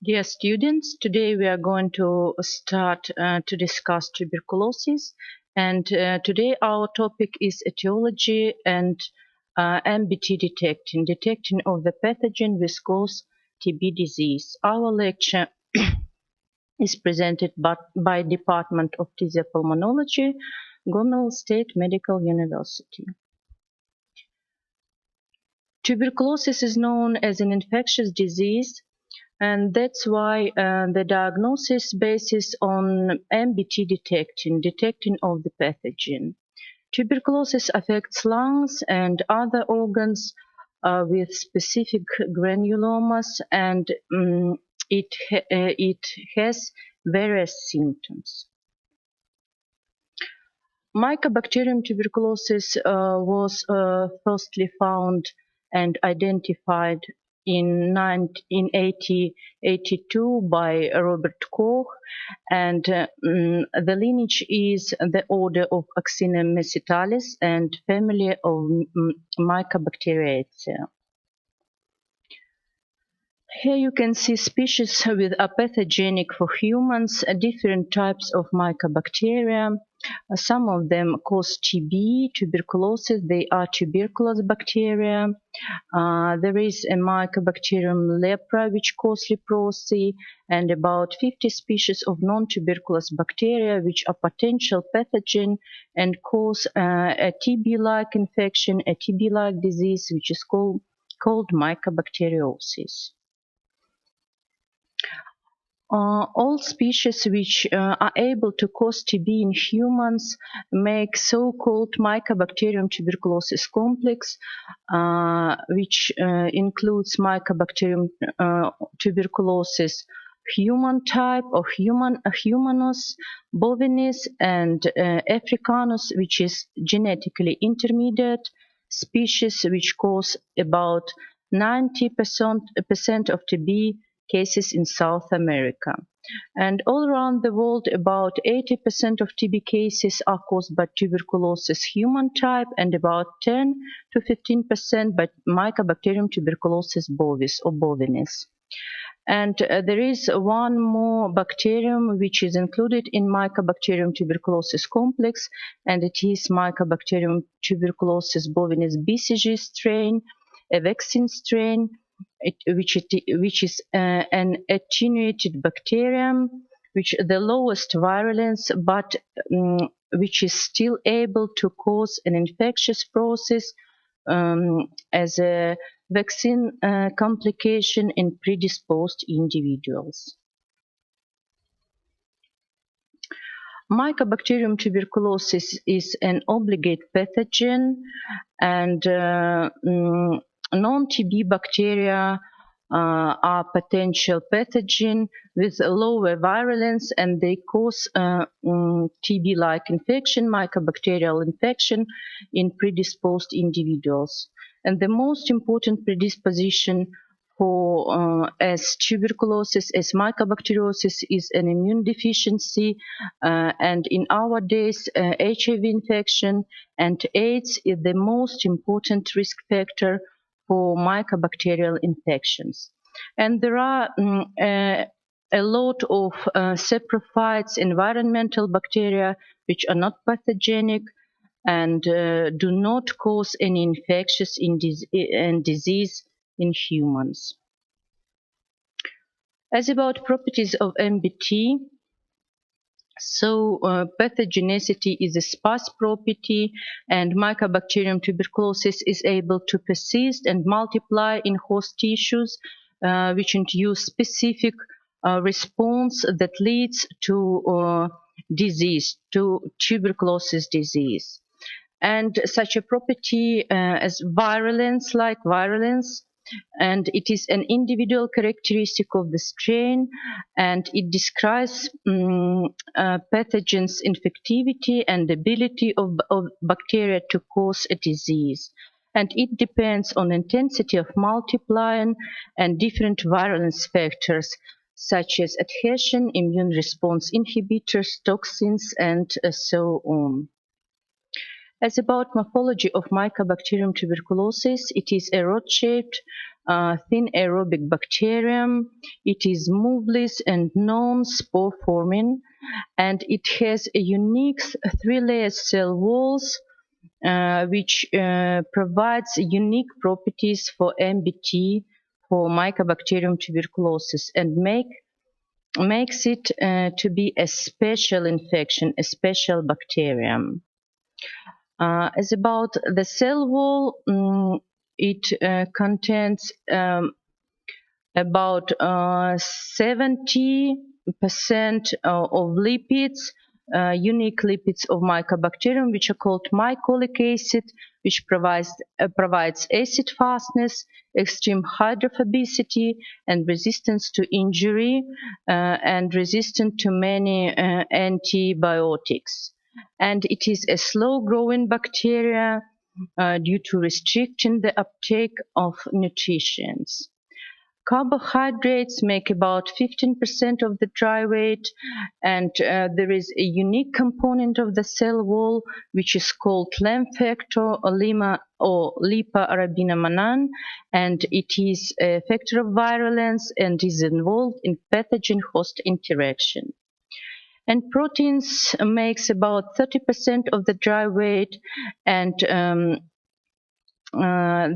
Dear students, today we are going to start to discuss tuberculosis, and today our topic is etiology and MBT detecting of the pathogen which cause TB disease. Our lecture is presented by Department of Physiopulmonology, Gomel State Medical University. Tuberculosis is known as an infectious disease, and that's why the diagnosis bases on MBT detecting of the pathogen. Tuberculosis affects lungs and other organs with specific granulomas, and it has various symptoms. Mycobacterium tuberculosis was firstly found and identified in 1882 by Robert Koch, and the lineage is the order of Actinomycetalis and family of Mycobacteriaceae. Here you can see species with are pathogenic for humans, different types of Mycobacteria. Some of them cause TB, tuberculosis. They are tuberculous bacteria. There is a Mycobacterium lepra which cause leprosy, and about 50 species of non-tuberculous bacteria which are potential pathogen and cause a TB-like infection, a TB-like disease which is called mycobacteriosis. All species which are able to cause TB in humans make so-called Mycobacterium tuberculosis complex, which includes Mycobacterium tuberculosis human type or humanus, bovinis, and africanus, which is genetically intermediate species which cause about 90% of TB cases in South America. And all around the world, about 80% of TB cases are caused by tuberculosis human type and about 10 to 15% by Mycobacterium tuberculosis bovis or bovinis. And there is one more bacterium which is included in Mycobacterium tuberculosis complex, and it is Mycobacterium tuberculosis bovinis BCG strain, a vaccine strain, which is an attenuated bacterium, which the lowest virulence, but which is still able to cause an infectious process as a vaccine complication in predisposed individuals. Mycobacterium tuberculosis is an obligate pathogen, and non-TB bacteria are potential pathogen with lower virulence, and they cause TB-like infection, mycobacterial infection in predisposed individuals. And the most important predisposition for as tuberculosis, as mycobacteriosis, is an immune deficiency, and in our days, HIV infection and AIDS is the most important risk factor for mycobacterial infections. And there are a lot of saprophytes, environmental bacteria, which are not pathogenic and do not cause any infectious disease in humans. As about properties of MBT, so pathogenicity is a sparse property, and Mycobacterium tuberculosis is able to persist and multiply in host tissues, which induce specific response that leads to disease, to tuberculosis disease. And such a property as virulence, and it is an individual characteristic of the strain, and it describes pathogens' infectivity and ability of bacteria to cause a disease. And it depends on intensity of multiplying and different virulence factors such as adhesion, immune response inhibitors, toxins, and so on. As about morphology of Mycobacterium tuberculosis, it is a rod-shaped thin aerobic bacterium. It is moveless and non-spore forming, and it has a unique three-layer cell walls which provides unique properties for MBT, for Mycobacterium tuberculosis, and makes it to be a special infection, a special bacterium. As about the cell wall, it contains about 70% of lipids, unique lipids of Mycobacterium, which are called mycolic acid, which provides acid fastness, extreme hydrophobicity, and resistance to injury, and resistant to many antibiotics. And it is a slow-growing bacteria due to restricting the uptake of nutrients. Carbohydrates make about 15% of the dry weight, and there is a unique component of the cell wall which is called LAM factor or lipa-arabinomannan, and it is a factor of virulence and is involved in pathogen-host interaction. And proteins makes about 30% of the dry weight, and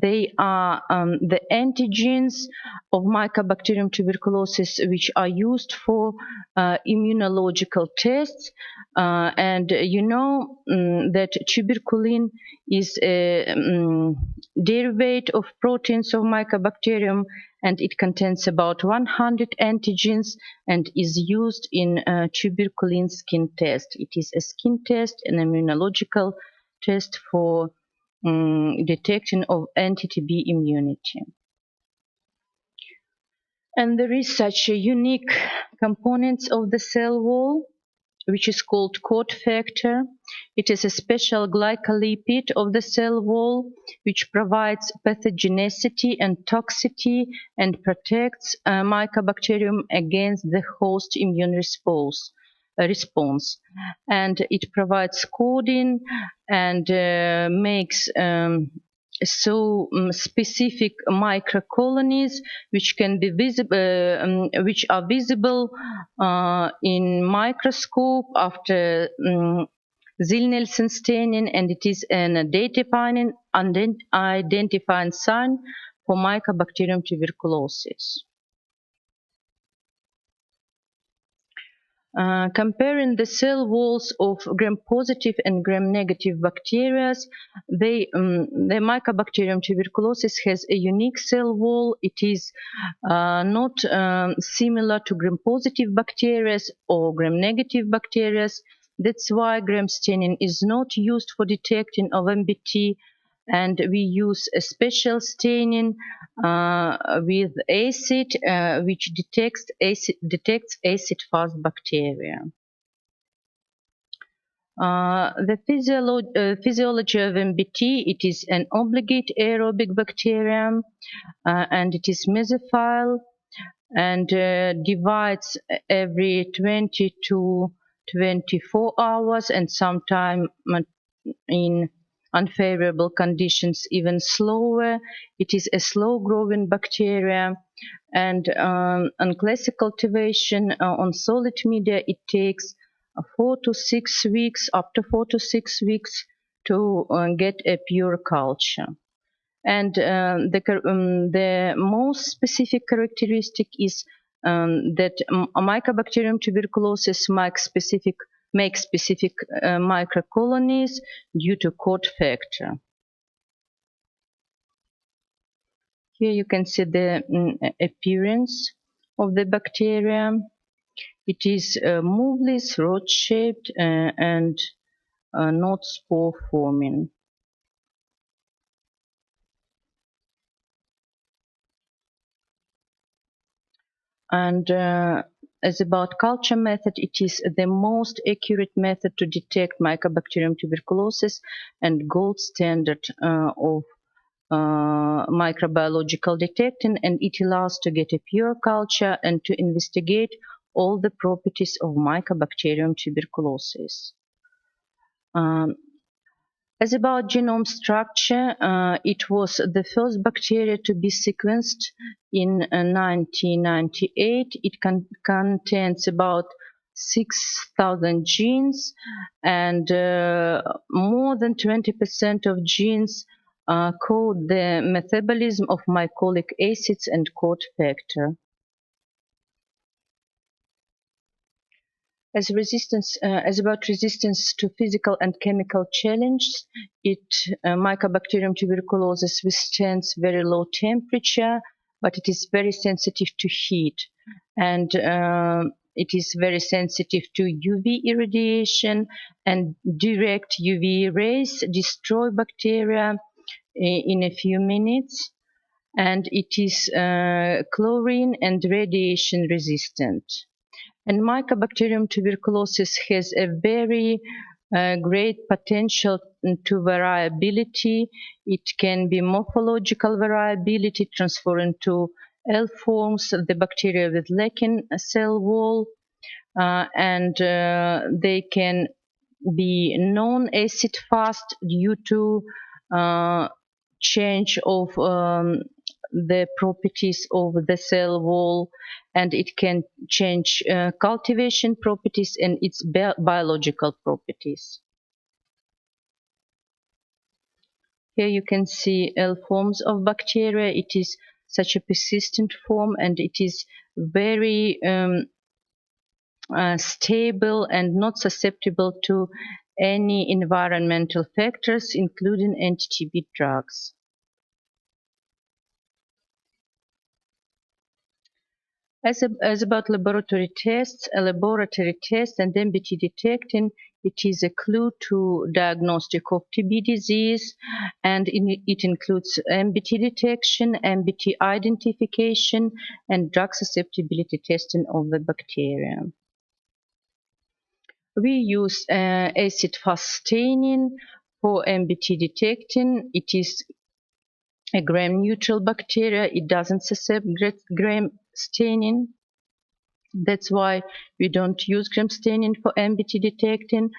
they are the antigens of Mycobacterium tuberculosis, which are used for immunological tests. And you know that tuberculin is a derivative of proteins of Mycobacterium, and it contains about 100 antigens and is used in tuberculin skin test. It is a skin test, an immunological test for detection of anti-TB immunity. And there is such a unique component of the cell wall, which is called coat factor. It is a special glycolipid of the cell wall, which provides pathogenicity and toxicity and protects Mycobacterium against the host immune response. And it provides coating and makes specific microcolonies which can be visible, which are visible in microscope after Zell-Nielsen staining, and it is an identifying sign for Mycobacterium tuberculosis. Comparing the cell walls of gram-positive and gram-negative bacteria, the Mycobacterium tuberculosis has a unique cell wall. It is not similar to gram-positive bacteria or gram-negative bacteria. That's why gram staining is not used for detecting of MBT, and we use a special staining with acid, which detects acid-fast bacteria. The physiology of MBT, it is an obligate aerobic bacterium, and it is mesophile and divides every 20 to 24 hours, and sometimes in unfavorable conditions even slower. It is a slow-growing bacteria, and on classic cultivation on solid media, it takes 4 to 6 weeks, up to 4 to 6 weeks to get a pure culture. And the most specific characteristic is that Mycobacterium tuberculosis makes specific microcolonies due to coat factor. Here you can see the appearance of the bacteria. It is moveless, rod-shaped, and not spore-forming. And as about culture method, it is the most accurate method to detect Mycobacterium tuberculosis and gold standard of microbiological detecting, and it allows to get a pure culture and to investigate all the properties of Mycobacterium tuberculosis. As about genome structure, it was the first bacteria to be sequenced in 1998. It contains about 6,000 genes, and more than 20% of genes code the metabolism of mycolic acids and code factor. As about resistance to physical and chemical challenges, Mycobacterium tuberculosis withstands very low temperature, but it is very sensitive to heat, and it is very sensitive to UV irradiation, and direct UV rays destroy bacteria in a few minutes, and it is chlorine and radiation resistant. And Mycobacterium tuberculosis has a very great potential to variability. It can be morphological variability, transferring to L forms of the bacteria with lacking a cell wall, and they can be non-acid fast due to change of the properties of the cell wall, and it can change cultivation properties and its biological properties. Here you can see L forms of bacteria. It is such a persistent form, and it is very stable and not susceptible to any environmental factors, including anti-TB drugs. As about laboratory tests, a laboratory test and MBT detecting, it is a clue to diagnostic of TB disease, and it includes MBT detection, MBT identification, and drug susceptibility testing of the bacteria. We use acid-fast staining for MBT detecting. It is a gram-neutral bacteria. It doesn't suscept gram staining. That's why we don't use gram staining for MBT detecting.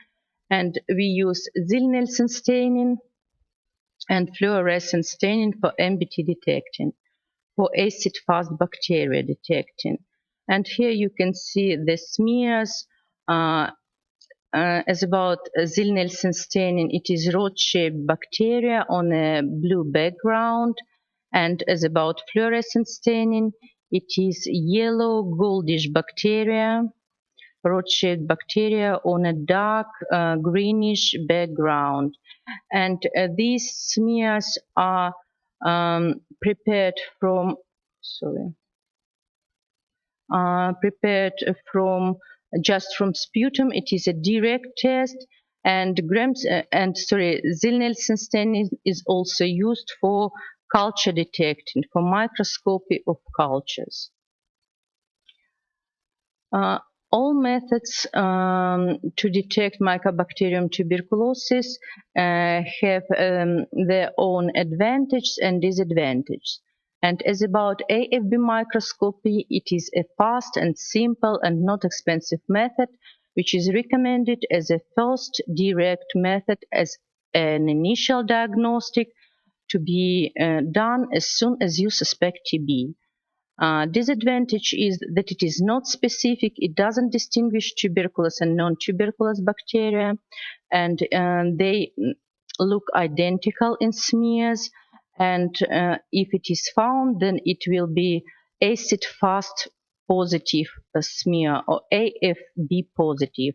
And we use Zille-Nelson staining and fluorescent staining for MBT detecting, for acid-fast bacteria detecting. And here you can see the smears. As about Zille-Nelson staining, it is rod-shaped bacteria on a blue background, and as about fluorescent staining, it is yellow goldish bacteria, rod-shaped bacteria on a dark greenish background. And these smears are prepared from just from sputum. It is a direct test, and Zille-Nelson staining is also used for culture detecting, for microscopy of cultures. All methods to detect Mycobacterium tuberculosis have their own advantages and disadvantages. And as about AFB microscopy, it is a fast and simple and not expensive method, which is recommended as a first direct method as an initial diagnostic to be done as soon as you suspect TB. Disadvantage is that it is not specific. It doesn't distinguish tuberculous and non-tuberculous bacteria, and they look identical in smears. And if it is found, then it will be acid-fast positive smear or AFB positive.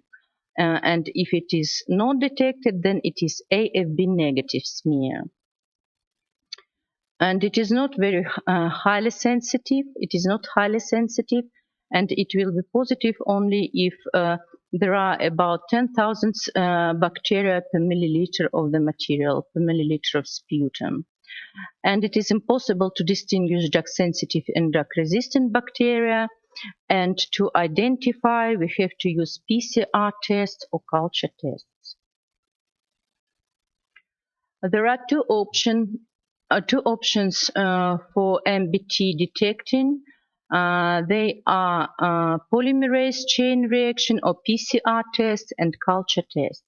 And if it is not detected, then it is AFB negative smear. And it is not very highly sensitive. It is not highly sensitive, and it will be positive only if there are about 10,000 bacteria per milliliter of the material, per milliliter of sputum. And it is impossible to distinguish drug-sensitive and drug-resistant bacteria. And to identify, we have to use PCR tests or culture tests. There are two options for MBT detecting. They are polymerase chain reaction or PCR tests and culture tests.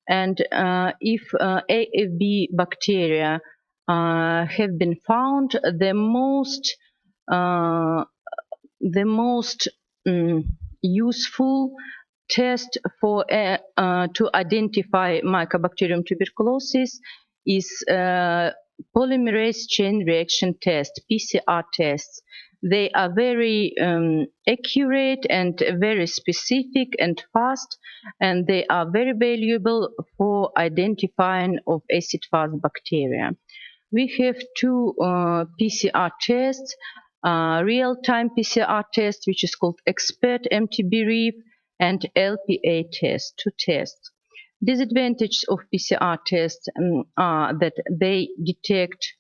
And if AFB bacteria have been found, the most useful test for to identify Mycobacterium tuberculosis is polymerase chain reaction test, PCR tests. They are very accurate and very specific and fast, and they are very valuable for identifying of acid-fast bacteria. We have two PCR tests, real-time PCR test, which is called expert MTB-REF, and LPA test, two tests. Disadvantages of PCR tests are that they detect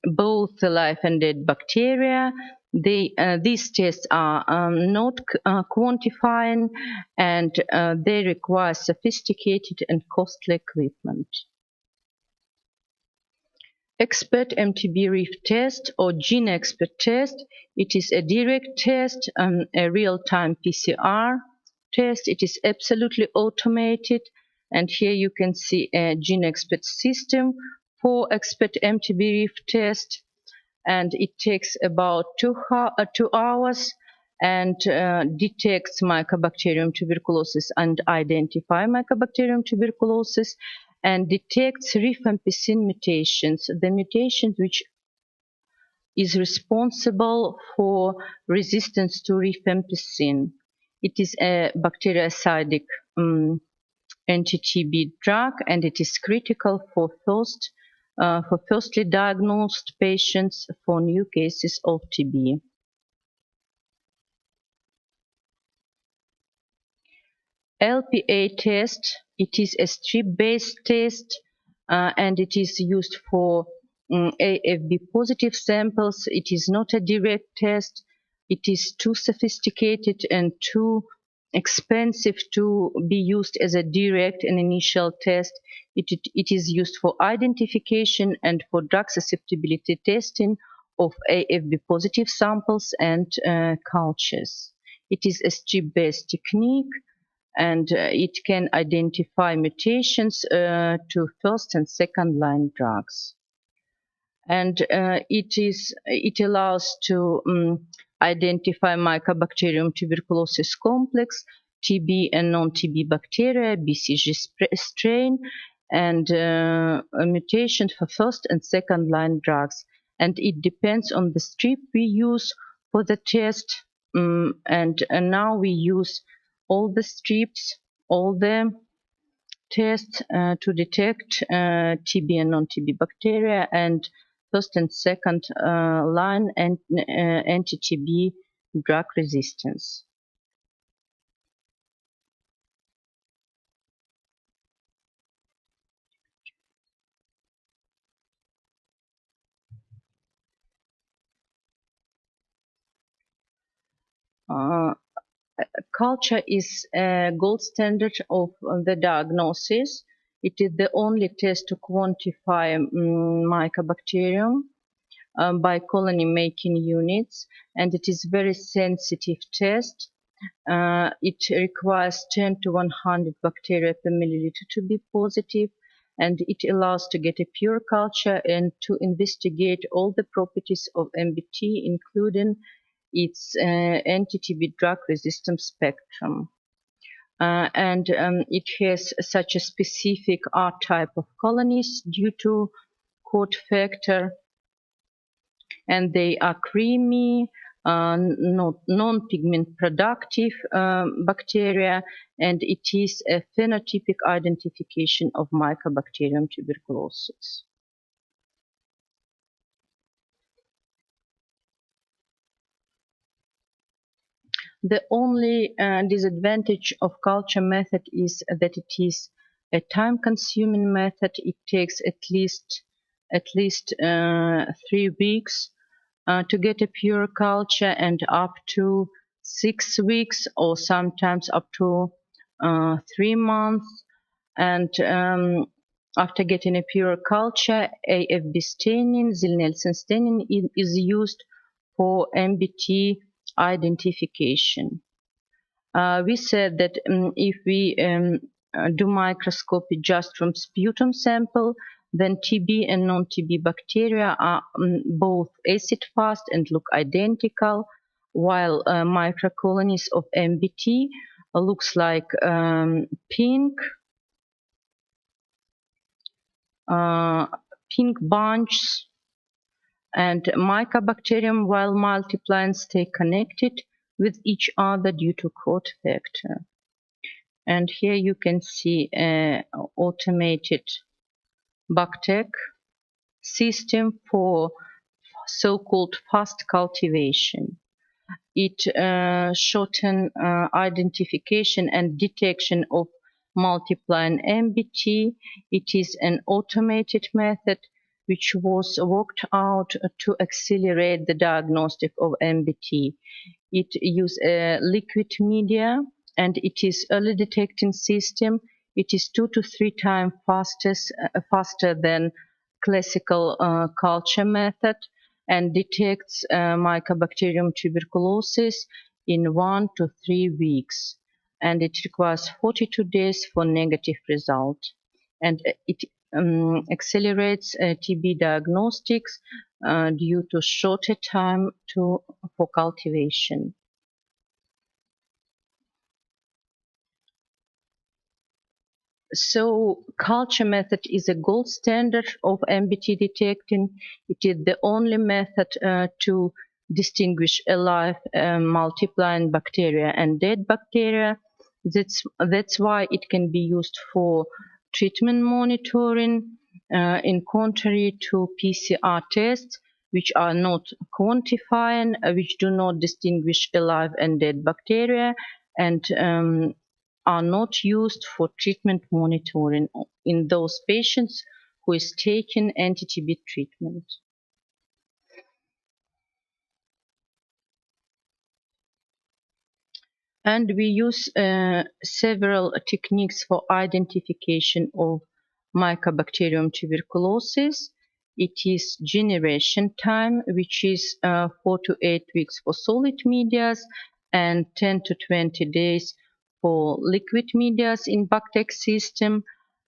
both the live and dead bacteria. These tests are not quantifying, and they require sophisticated and costly equipment. Expert MTB-REF test or gene expert test. It is a direct test, a real-time PCR test. It is absolutely automated, and here you can see a gene expert system for expert MTB-REF test, and it takes about 2 hours and detects Mycobacterium tuberculosis and identify Mycobacterium tuberculosis, and detects rifampicin mutations, the mutations which is responsible for resistance to rifampicin. It is a bactericidal anti-TB drug, and it is critical for firstly diagnosed patients for new cases of TB. LPA test, it is a strip-based test, and it is used for AFB positive samples. It is not a direct test. It is too sophisticated and too expensive to be used as a direct and initial test. It is used for identification and for drug susceptibility testing of AFB positive samples and cultures. It is a strip-based technique, and it can identify mutations to first and second line drugs. And it allows to identify Mycobacterium tuberculosis complex, TB and non-TB bacteria, BCG strain, and mutations for first and second line drugs. And it depends on the strip we use for the test, and now we use all the strips, all the tests to detect TB and non-TB bacteria, and first and second line and anti-TB drug resistance. Culture is a gold standard of the diagnosis. It is the only test to quantify Mycobacterium by colony making units, and it is very sensitive test. It requires 10 to 100 bacteria per milliliter to be positive, and it allows to get a pure culture and to investigate all the properties of MBT, including its anti-TB drug resistance spectrum. And it has such a specific R type of colonies due to coat factor, and they are creamy, non-pigment productive bacteria, and it is a phenotypic identification of Mycobacterium tuberculosis. The only disadvantage of culture method is that it is a time-consuming method. It takes at least 3 weeks to get a pure culture, and up to 6 weeks, or sometimes up to 3 months. And after getting a pure culture, AFB staining, Zil-Nielsen staining is used for MBT identification. We said that if we do microscopy just from sputum sample, then TB and non-TB bacteria are both acid fast and look identical, while microcolonies of MBT looks like pink bunches, and Mycobacterium, while multiplying, stay connected with each other due to coat factor. And here you can see an automated BACTEC system for so-called fast cultivation. It shortens identification and detection of multiplying MBT. It is an automated method which was worked out to accelerate the diagnostic of MBT. It uses a liquid media and it is early detecting system. It is 2 to 3 times faster than classical culture method, and detects Mycobacterium tuberculosis in 1 to 3 weeks. And it requires 42 days for negative result. And it accelerates TB diagnostics due to shorter time for cultivation. So culture method is a gold standard of MBT detecting. It is the only method to distinguish alive multiplying bacteria and dead bacteria. That's why it can be used for treatment monitoring, in contrary to PCR tests, which are not quantifying, which do not distinguish alive and dead bacteria, and are not used for treatment monitoring in those patients who is taking anti-TB treatment. And we use several techniques for identification of Mycobacterium tuberculosis. It is generation time, which is 4 to 8 weeks for solid medias and 10 to 20 days for liquid medias in BACTEC system,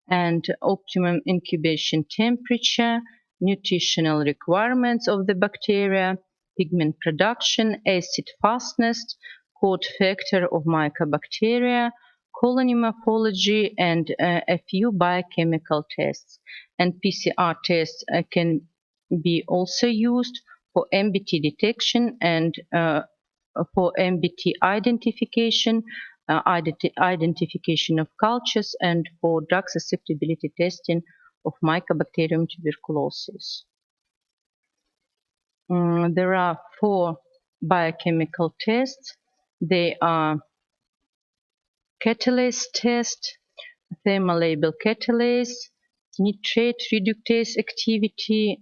and optimum incubation temperature, nutritional requirements of the bacteria, pigment production, acid fastness, coat factor of Mycobacteria, colony morphology, and a few biochemical tests. And PCR tests can be also used for MBT detection and for MBT identification, identification of cultures, and for drug susceptibility testing of Mycobacterium tuberculosis. There are 4 biochemical tests. They are catalase test, thermolabile catalase, nitrate reductase activity,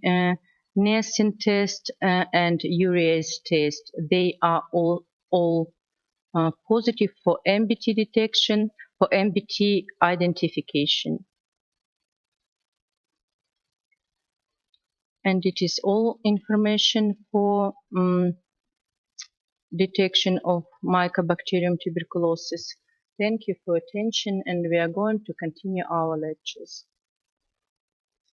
niacin test, and urease test. They are all positive for MBT detection, for MBT identification. And it is all information for detection of Mycobacterium tuberculosis. Thank you for attention, and we are going to continue our lectures.